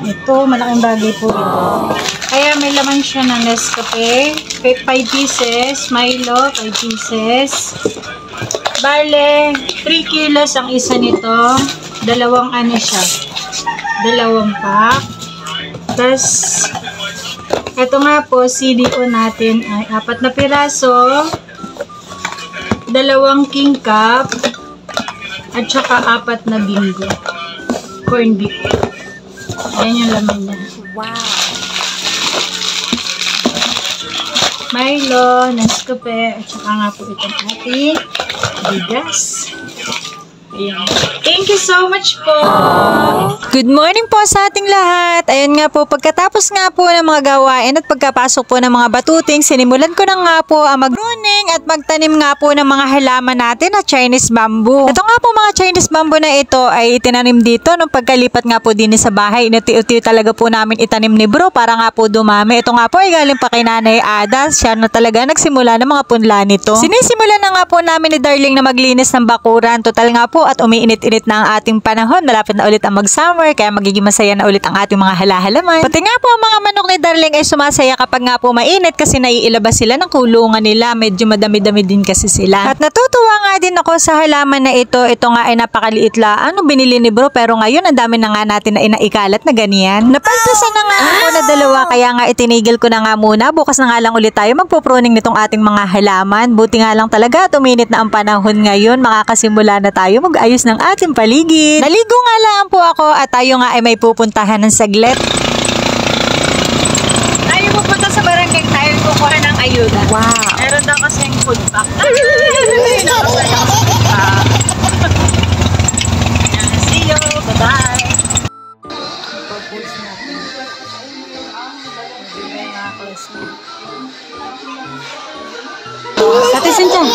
ito. Malaking bagay po ito. Kaya may laman siya ng Nescafe. 5 pieces. Milo, 5 pieces. Bale, 3 kilos ang isa nito. Dalawang ano siya. Dalawang pack. Tapos, ito nga po, CDO natin ay 4 na piraso. Dalawang king cup. At saka 4 na bingo. Corn beef. Ayan yung laman niya. Wow! Milo, Nescafe, at saka nga po itong ating bigas. Ayan. Thank you so much po! Good morning po sa ating lahat. Ayun nga po, pagkatapos nga po ng mga gawain at pagkapasok po ng mga batuting, sinimulan ko na nga po ang mag-pruning at magtanim nga po ng mga halaman natin na Chinese bamboo. Ito nga po mga Chinese bamboo na ito ay itinanim dito nung pagkalipat nga po din sa bahay. Inuti-uti talaga po namin itanim ni bro para nga po dumami. Ito nga po ay galing pa kay Nanay Ada. Siya na talaga nagsimula ng mga punla nito. Sinisimulan na nga po namin ni Darling na maglinis ng bakuran. Total nga po at umiinit-init na ang ating panahon. Malapit na ulit ang mag-summer kaya magiging masaya na ulit ang ating mga halahalaman. Pati nga po ang mga manok ni Darling ay sumasaya kapag nga po mainit kasi naiilabas sila ng kulungan nila. Medyo madami-dami din kasi sila. At natutuwa nga din ako sa halaman na ito. Ito nga ay napakaliit lang. Ano binili ni bro pero ngayon ang dami na nga natin na inaikalat na ganyan. Napaltasan na nga ako na dalawa kaya nga itinigil ko na nga muna. Bukas na nga lang ulit tayo magpo-pruning nitong ating mga halaman. Buti nga lang talaga tuminit na ang panahon ngayon. Makakasimula na tayo mag-ayos ng ating paligid. Naligo nga lang po ako at tayo nga ay may pupuntahan ng saglit. Tayo pupunta sa barangay tayo kukuha ng ayuda. Wow! Meron daw kasing food pack. See you! Bye-bye! Katisin dyan.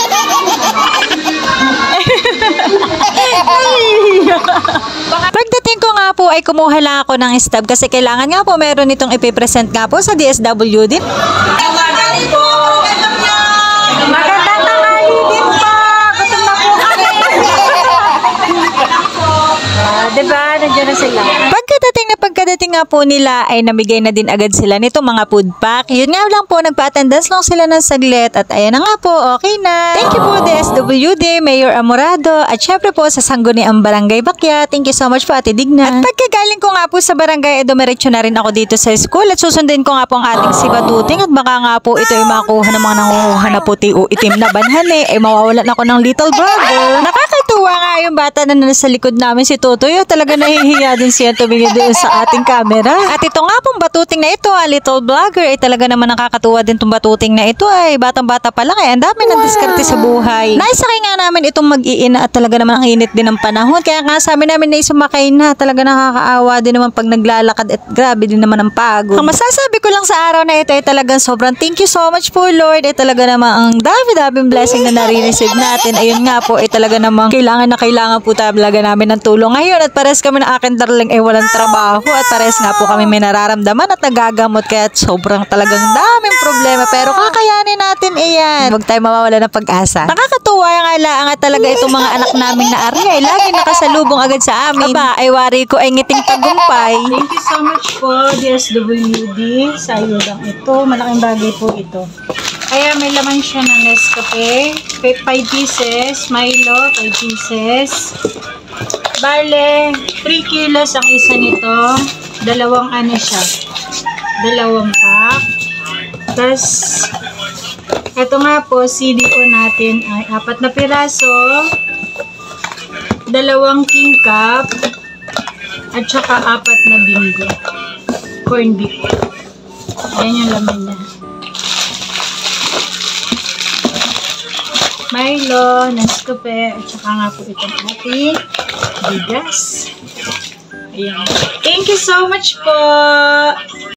Pagdating ko nga po ay kumuha lang ako ng stub kasi kailangan nga po meron itong ipipresent nga po sa DSWD. Magandang po! Magandang tanghali din po! Gutom na po kami! Diba? Nandiyan na sila. Pagkadating nga po nila ay namigay na din agad sila nito mga food pack. Yun nga lang po, nagpa-attendance lang sila ng saglit at ayan na nga po, okay na. Thank you po DSWD, Mayor Amorado at syempre po sa Sangguniang Barangay Bakya. Thank you so much po Ate Digna. At pagkagaling ko nga po sa barangay, dumiretso na rin ako dito sa school at susundin ko nga po ang ating si Batuting at baka nga po ito ay makuha ng mga nangunguha na puti o itim na banhane ay mawawalan ako ng little brother. Nakakatuwa nga yung bata na nasa likod namin si Totoy. Talaga nahihiya din siya tumingin doon sa ating camera. At ito nga pong batuting na ito, little vlogger, ay talaga naman nakakatuwa din itong batuting na ito ay batang-bata pa lang ang dami ng diskarte sa buhay. Naisakay nga namin itong mag-iina at talaga naman ang init din ng panahon. Kaya nga sabi namin na sumakay na, talaga nakakaawa din naman pag naglalakad at grabe din naman ang pagod. Ang masasabi ko lang sa araw na ito ay talagang sobrang thank you so much po Lord. Ay talaga naman ang dami-daming blessing na nare-receive natin. Ayun nga po ay talaga naman kailangan po talaga namin ng tulong ngayon at pares kami ng akin Darling ay walang trabaho at pares nga po kami may nararamdaman at nagagamot kaya sobrang talagang daming problema pero kakayanin natin iyan. Huwag tayo mawawala ng pag-asa. Nakakatuwa nga lang at talaga itong mga anak namin na ari ay lagi nakasalubong agad sa amin. Aba, ay wari ko ay ngiting tagumpay. Thank you so much po DSWD sa ayudang ito. Malaking bagay po ito. Kaya may laman siya ng Nescafe. 5 pieces. Milo, 5 pieces. Bale, 3 kilos ang isa nito. Dalawang ano siya. Dalawang pack. Tapos, ito nga po, CDO natin ay 4 na piraso. Dalawang king cup. At saka 4 na bingo. Corn beef. Ayan yung laman niya. Milo, Nescafe, at saka nga po itong ating bigas. Ayan. Thank you so much po!